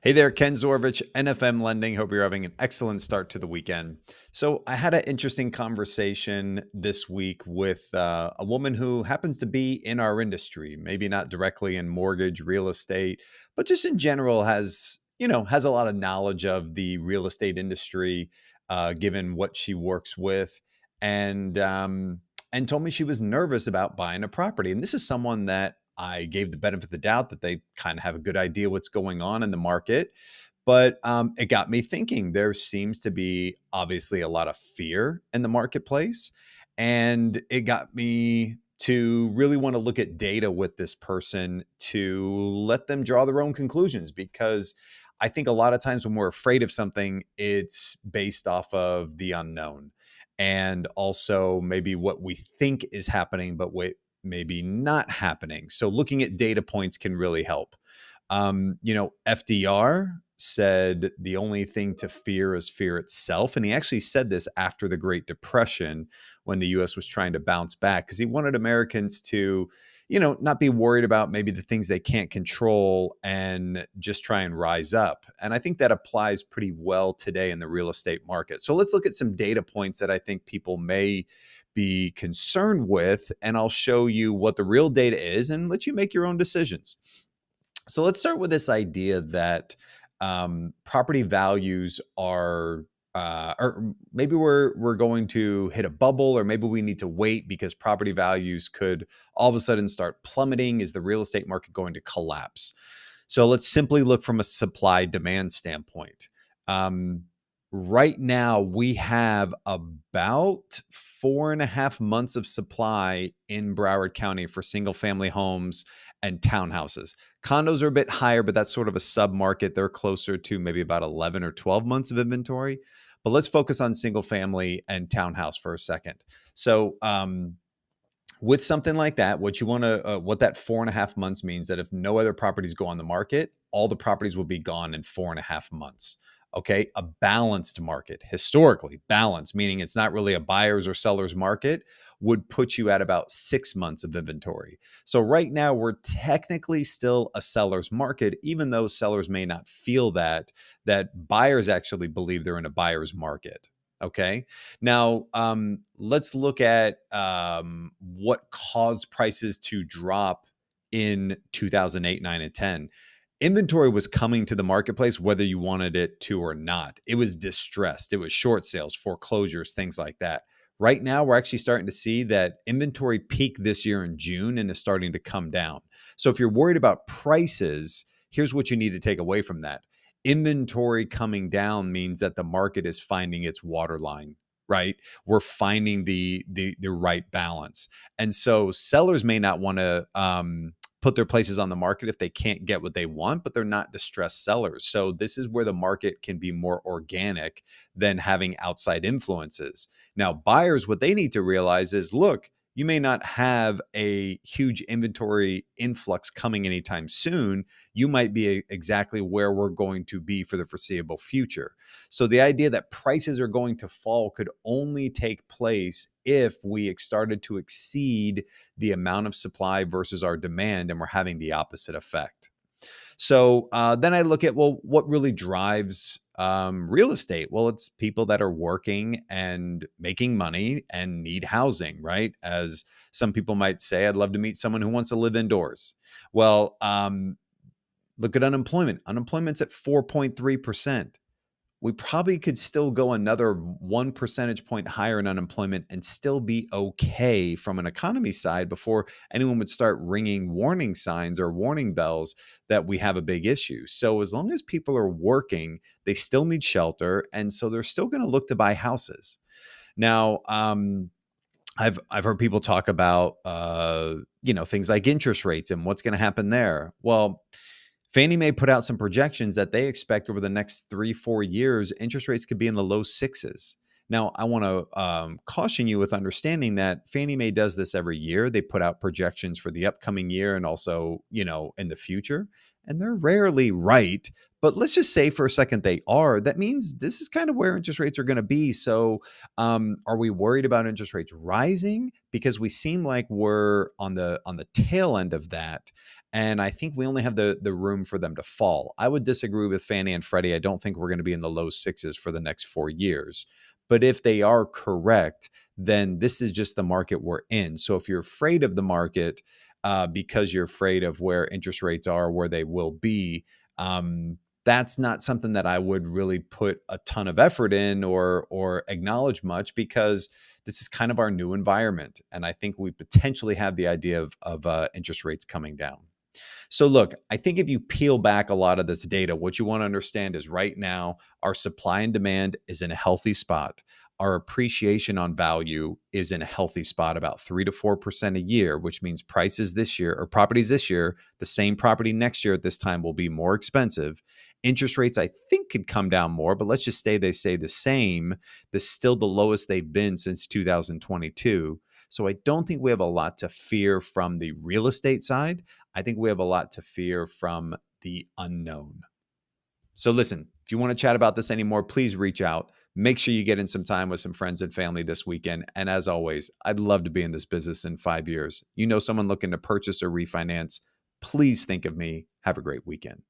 Hey there, Ken Zorvich, NFM Lending. Hope you're having an excellent start to the weekend. So, I had an interesting conversation this week with a woman who happens to be in our industry, maybe not directly in mortgage, real estate, but just in general has a lot of knowledge of the real estate industry, given what she works with, and and told me she was nervous about buying a property. And this is someone that I gave the benefit of the doubt that they kind of have a good idea what's going on in the market. But it got me thinking. There seems to be obviously a lot of fear in the marketplace. And it got me to really want to look at data with this person to let them draw their own conclusions, because I think a lot of times when we're afraid of something, it's based off of the unknown and also maybe what we think is happening, but what maybe not happening. So looking at data points can really help. FDR said the only thing to fear is fear itself. And he actually said this after the Great Depression when the US was trying to bounce back, because he wanted Americans to, not be worried about maybe the things they can't control and just try and rise up. And I think that applies pretty well today in the real estate market. So let's look at some data points that I think people may be concerned with, and I'll show you what the real data is and let you make your own decisions. So let's start with this idea that property values are, or maybe we're going to hit a bubble, or maybe we need to wait because property values could all of a sudden start plummeting. Is the real estate market going to collapse? So let's simply look from a supply demand standpoint. Um, right now, we have about 4.5 months of supply in Broward County for single family homes and townhouses. Condos are a bit higher, but that's sort of a sub market. They're closer to maybe about 11 or 12 months of inventory. But let's focus on single family and townhouse for a second. So, with something like that, what that 4.5 months means that if no other properties go on the market, all the properties will be gone in 4.5 months. Okay. A balanced market, historically balanced, meaning it's not really a buyer's or seller's market, would put you at about 6 months of inventory. So right now we're technically still a seller's market, even though sellers may not feel that buyers actually believe they're in a buyer's market. Okay. Now, let's look at what caused prices to drop in 2008, 9, and 10. Inventory was coming to the marketplace whether you wanted it to or not. It was distressed. It was short sales, foreclosures, things like that. Right now, we're actually starting to see that inventory peaked this year in June and is starting to come down. So if you're worried about prices, here's what you need to take away from that. Inventory coming down means that the market is finding its waterline, right? We're finding the right balance. And so sellers may not want to put their places on the market if they can't get what they want, but they're not distressed sellers. So this is where the market can be more organic than having outside influences. Now, buyers, what they need to realize is, look, you may not have a huge inventory influx coming anytime soon. You might be exactly where we're going to be for the foreseeable future. So the idea that prices are going to fall could only take place if we started to exceed the amount of supply versus our demand, and we're having the opposite effect. So then I look at, well, what really drives real estate? Well, it's people that are working and making money and need housing, right? As some people might say, I'd love to meet someone who wants to live indoors. Well, look at unemployment. Unemployment's at 4.3%. We probably could still go another 1 percentage point higher in unemployment and still be okay from an economy side before anyone would start ringing warning signs or warning bells that we have a big issue. So as long as people are working, they still need shelter, and so they're still going to look to buy houses. Now, I've heard people talk about things like interest rates and what's going to happen there. Well, Fannie Mae put out some projections that they expect over the next 3-4 years, interest rates could be in the low sixes. Now, I want to caution you with understanding that Fannie Mae does this every year. They put out projections for the upcoming year and also, in the future, and they're rarely right. But let's just say for a second they are. That means this is kind of where interest rates are going to be. So, are we worried about interest rates rising? Because we seem like we're on the tail end of that. And I think we only have the room for them to fall. I would disagree with Fannie and Freddie. I don't think we're going to be in the low sixes for the next 4 years. But if they are correct, then this is just the market we're in. So if you're afraid of the market because you're afraid of where interest rates are, where they will be, that's not something that I would really put a ton of effort in or acknowledge much, because this is kind of our new environment, and I think we potentially have the idea of interest rates coming down. So, look, I think if you peel back a lot of this data, what you want to understand is right now, our supply and demand is in a healthy spot. Our appreciation on value is in a healthy spot, about 3 to 4% a year, which means prices this year, or properties this year, the same property next year at this time will be more expensive. Interest rates, I think, could come down more, but let's just say they stay the same. This is still the lowest they've been since 2022. So I don't think we have a lot to fear from the real estate side. I think we have a lot to fear from the unknown. So listen, if you want to chat about this anymore, please reach out. Make sure you get in some time with some friends and family this weekend. And as always, I'd love to be in this business in 5 years. You know someone looking to purchase or refinance, please think of me. Have a great weekend.